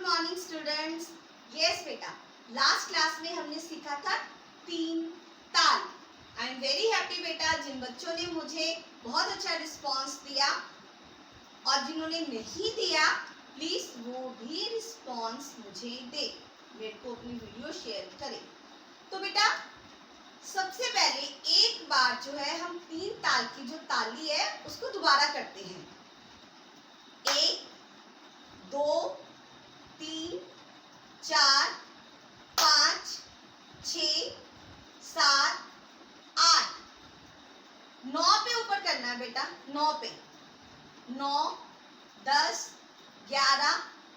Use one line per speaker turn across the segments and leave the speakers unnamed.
Morning students. Yes बेटा, last class में हमने सीखा था 3 ताल। आई एम वेरी हैप्पी बेटा, जिन बच्चों ने मुझे बहुत अच्छा रिस्पॉन्स दिया और जिन्होंने नहीं दिया प्लीज वो भी रिस्पॉन्स मुझे दे, मेरे को अपनी वीडियो शेयर करें। तो बेटा सबसे पहले एक बार जो है हम 3 ताल की जो ताली है उसको दोबारा करते हैं। 1 2 3 4 5 6 7 8 9 पे ऊपर करना है बेटा, 9 पे, 9 10 11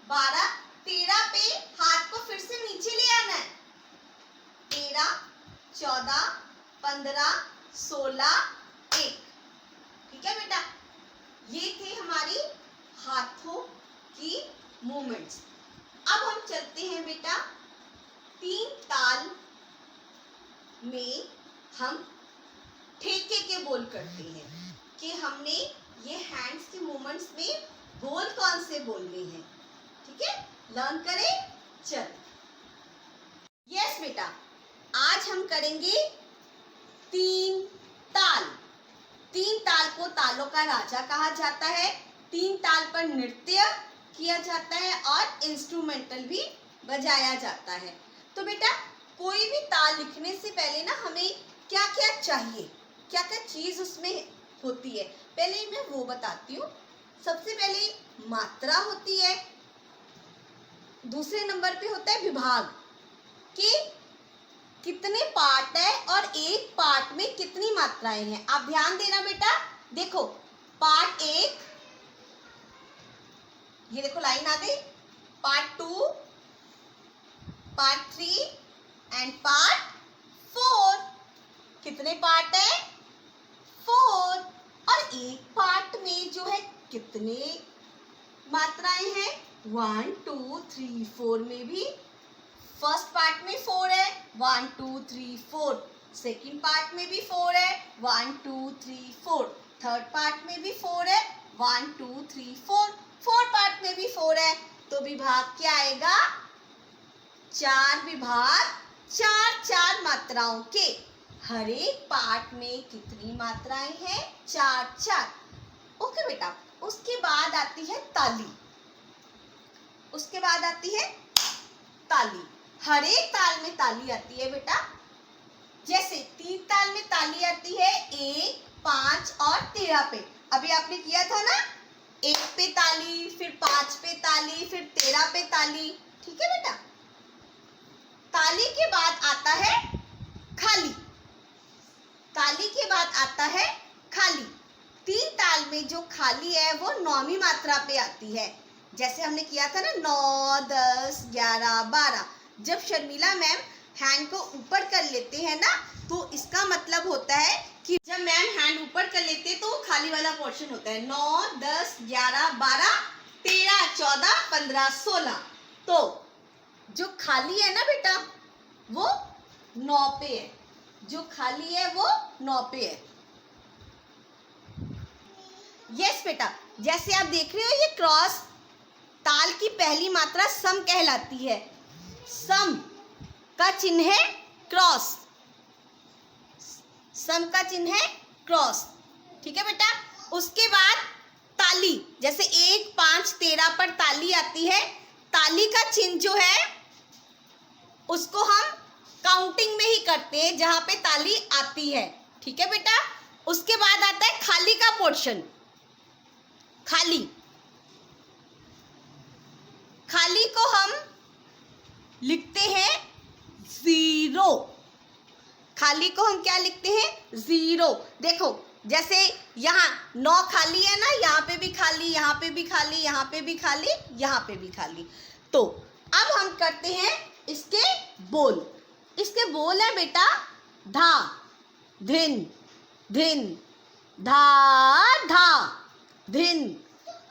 12 13 पे हाथ को फिर से नीचे ले आना है। 13 14 15 16 1। ठीक है बेटा, ये थे हमारी हाथों की मूवमेंट्स। अब हम चलते हैं बेटा 3 ताल में हम ठेके के बोल करते हैं कि हमने ये हैंड्स की मूवमेंट्स में बोल कौन से बोलने हैं। ठीक है, लर्न करें। चल यस बेटा, आज हम करेंगे 3 ताल। 3 ताल को तालों का राजा कहा जाता है। 3 ताल पर नृत्य किया जाता है और इंस्ट्रूमेंटल भी बजाया जाता है। तो बेटा कोई भी ताल लिखने से पहले ना हमें क्या क्या चाहिए, क्या क्या चीज उसमें होती है, पहले मैं वो बताती हूँ। सबसे पहले मात्रा होती है, दूसरे नंबर पे होता है विभाग कि कितने पार्ट है और एक पार्ट में कितनी मात्राएं हैं। आप ध्यान देना बेटा, देखो पार्ट 1, ये देखो लाइन आ गई, पार्ट 2, पार्ट 3 एंड पार्ट 4। कितने पार्ट है? 4। और एक पार्ट में जो है कितने मात्राएं हैं? 1 2 3 4 में भी फर्स्ट पार्ट में 4 है, 1 2 3 4। सेकंड पार्ट में भी 4 है, 1 2 3 4। थर्ड पार्ट में भी 4 है, 1 2 3 4। फोर्थ पार्ट में भी 4 है। तो विभाग क्या आएगा? 4 विभाग, 4 मात्राओं के। हर एक पार्ट में कितनी मात्राएं हैं? 4। ओके बेटा, उसके बाद आती है ताली। उसके बाद आती है ताली। हर एक ताल में ताली आती है बेटा। जैसे 3 ताल में ताली आती है 1 5 और 13 पे। अभी आपने किया था ना, 1 पे ताली, फिर 5 पे ताली, फिर 13 पे ताली। ठीक है बेटा, ताली के बाद आता है खाली। ताली के बाद आता है खाली। 3 ताल में जो खाली है वो 9वीं मात्रा पे आती है। जैसे हमने किया था ना 9 10 11 12। जब शर्मिला मैम हैंड को ऊपर कर लेते हैं ना, तो इसका मतलब होता है कि जब मैम हैंड ऊपर कर लेते हैं तो वो खाली वाला पोर्शन होता है। 9 10 11 12 13 14 15 16। तो जो खाली है ना बेटा वो 9 पे है। जो खाली है वो 9 पे है। यस बेटा, जैसे आप देख रहे हो ये क्रॉस ताल की पहली मात्रा सम कहलाती है। सम का चिन्ह है क्रॉस। सम का चिन्ह है क्रॉस। ठीक है बेटा, उसके बाद ताली, जैसे 1 5 13 पर ताली आती है। ताली का चिन्ह जो है उसको हम काउंटिंग में ही करते हैं जहां पे ताली आती है। ठीक है बेटा, उसके बाद आता है खाली का पोर्शन। खाली, खाली को हम लिखते हैं 0। खाली को हम क्या लिखते हैं? 0। देखो जैसे यहाँ 9 खाली है ना, यहाँ पे भी खाली, यहाँ पे भी खाली, यहाँ पे भी खाली, यहाँ पे भी खाली। तो अब हम करते हैं इसके बोल। इसके बोल है बेटा धा धिन धिन, धा धा, धिन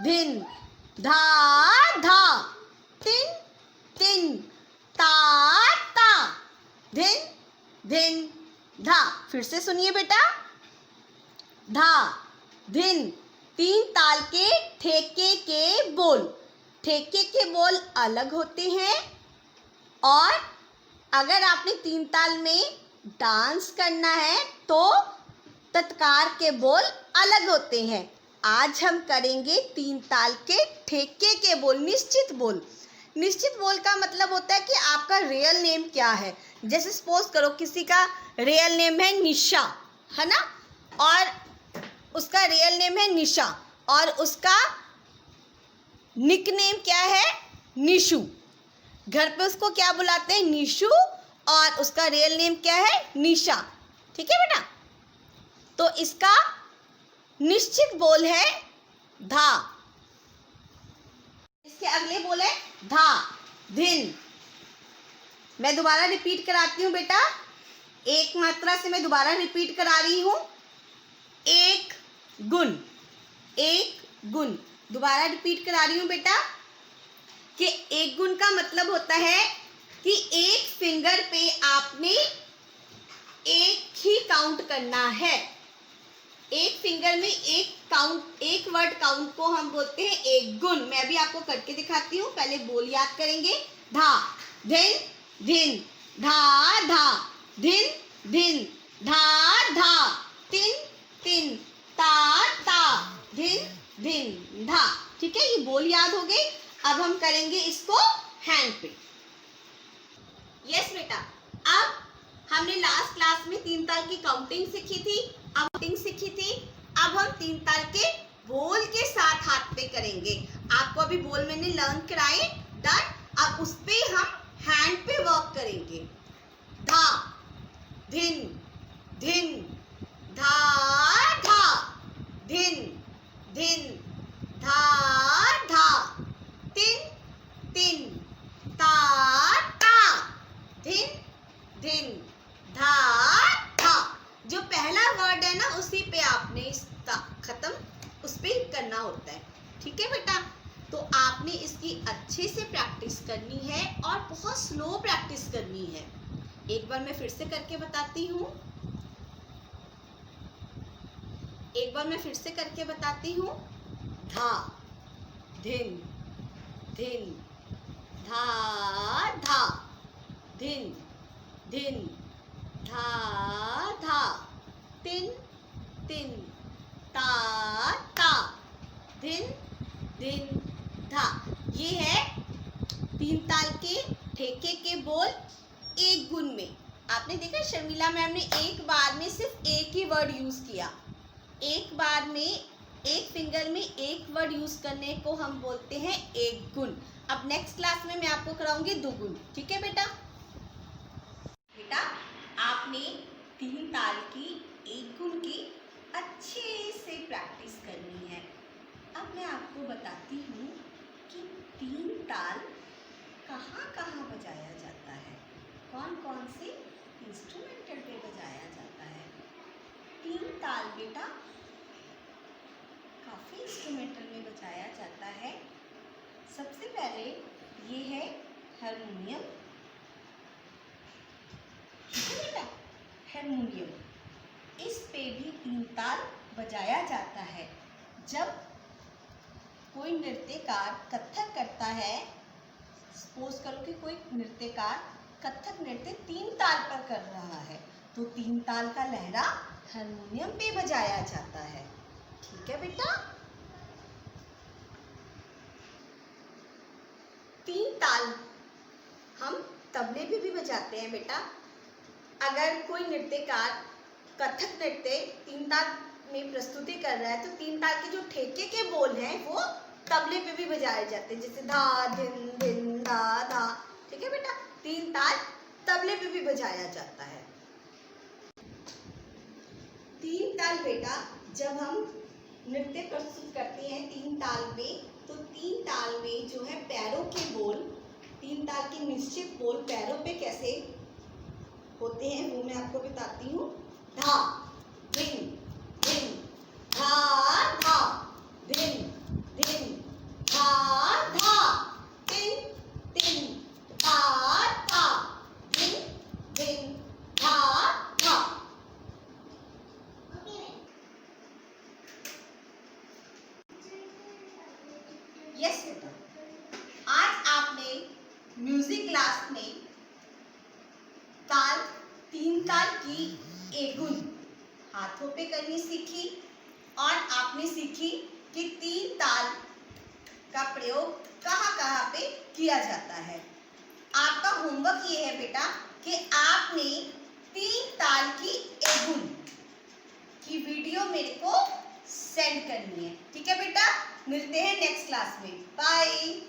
धिन, धा धा, तिन तिन, ता ता, धिन धिन, धा। फिर से सुनिए बेटा, धा धिन, 3 ताल के ठेके के बोल। ठेके के बोल अलग होते हैं और अगर आपने तीन ताल में डांस करना है तो तत्कार के बोल अलग होते हैं। आज हम करेंगे तीन ताल के ठेके के बोल, निश्चित बोल। निश्चित बोल का मतलब होता है कि आपका रियल नेम क्या है। जैसे सपोज करो किसी का रियल नेम है निशा, है ना, और उसका रियल नेम है निशा और उसका निकनेम क्या है, निशु। घर पे उसको क्या बुलाते हैं, निशु, और उसका रियल नेम क्या है, निशा। ठीक है बेटा, तो इसका निश्चित बोल है धा। इसके अगले बोल है धा, धिन। मैं दोबारा रिपीट कराती हूँ बेटा, एक मात्रा से मैं दोबारा रिपीट करा रही हूँ। एक गुण, एक गुण। दोबारा रिपीट करा रही हूँ बेटा कि एक गुण का मतलब होता है कि एक फिंगर पे आपने एक ही काउंट करना है। एक फिंगर में एक काउंट, एक वर्ड काउंट को हम बोलते हैं एक गुण। मैं भी आपको करके दिखाती हूँ, पहले बोल याद करेंगे। धा, धिन, धिन, धा, धा, धिन, धिन, धा, धा, तिन, तिन, ता, ता, धिन, धिन, धा। ठीक है, ये बोल याद हो गए। अब हम करेंगे इसको हैंड पे। यस बेटा, अब हमने लास्ट क्लास में तीन ताल की काउंटिंग सीखी थी, अब हम तीन ताल के बोल के साथ हाथ पे करेंगे। आपको अभी बोल मैंने लर्न कराए, डन। अब उस पे हम हैंड पे वर्क करेंगे। धा, धिन, धिन, धा, धा, धिन, धिन, धा, धा, तिन, तिन, ता, ता, धिन, धिन, धा, धा। जो पहला वर्ड है ना उसी पे आपने इसका खत्म उस पे करना होता है। ठीक है बेटा, तो आपने इसकी अच्छे से प्रैक्टिस करनी है और बहुत स्लो प्रैक्टिस करनी है। एक बार मैं फिर से करके बताती हूँ, धा, धिन, धिन, धा, धा, धिन, धिन, धा, धा, तिन, तिन, ता, ता, धिन, धिन, धा। ये है तीन ताल के ठेके के बोल एक गुण में। आपने देखा शर्मिला मैम ने एक बार में सिर्फ एक ही वर्ड यूज किया। एक बार में एक फिंगर में एक वर्ड यूज करने को हम बोलते हैं एक गुण। अब नेक्स्ट क्लास में मैं आपको कराऊंगी दुगुन। ठीक है बेटा, आपने तीन ताल की एक गुण की अच्छे से प्रैक्टिस करनी है। अब मैं आपको बताती हूँ कि तीन ताल कहाँ कहाँ बजाया जाता है, कौन कौन से इंस्ट्रूमेंटल पे बजाया जाता है। तीन ताल बेटा काफ़ी इंस्ट्रूमेंटल में बजाया जाता है। सबसे पहले ये है हारमोनियम। बेटा हारमोनियम, इस पे भी तीन ताल बजाया जाता है। जब कोई नृत्यकार कथक करता है, सपोज करो कि कोई नृत्यकार कथक नृत्य तीन ताल पर कर रहा है तो तीन ताल का लहरा हारमोनियम पे बजाया जाता है। ठीक है बेटा, तीन ताल हम तबले पे भी बजाते हैं बेटा। अगर कोई नृत्यकार कथक नृत्य तीन ताल में प्रस्तुति कर रहा है तो तीन ताल के जो ठेके के बोल हैं वो तबले पे भी बजाए जाते हैं, जैसे धा, धिन, धिन, धा, धा। ठीक है बेटा, तीन ताल तबले पे भी बजाया जाता है। तीन ताल बेटा जब हम नृत्य प्रस्तुत करते हैं तीन ताल में, तो तीन ताल में जो है पैरों के बोल, तीन ताल के निश्चित बोल पैरों पे कैसे होते हैं वो मैं आपको बताती हूँ। धा, धिन, धिन, धा, धा, धिन, धिन, धा, धा, तिन, तिन, ता, ता, धिन, धिन, धा, धा। यस बेटा, म्यूजिक क्लास में ताल, तीन ताल की एगुन हाथों पे करनी सीखी और आपने सीखी कि तीन ताल का प्रयोग कहाँ कहाँ पे किया जाता है। आपका होमवर्क ये है बेटा कि आपने तीन ताल की एगुन की वीडियो मेरे को सेंड करनी है। ठीक है बेटा, मिलते हैं नेक्स्ट क्लास में। बाय।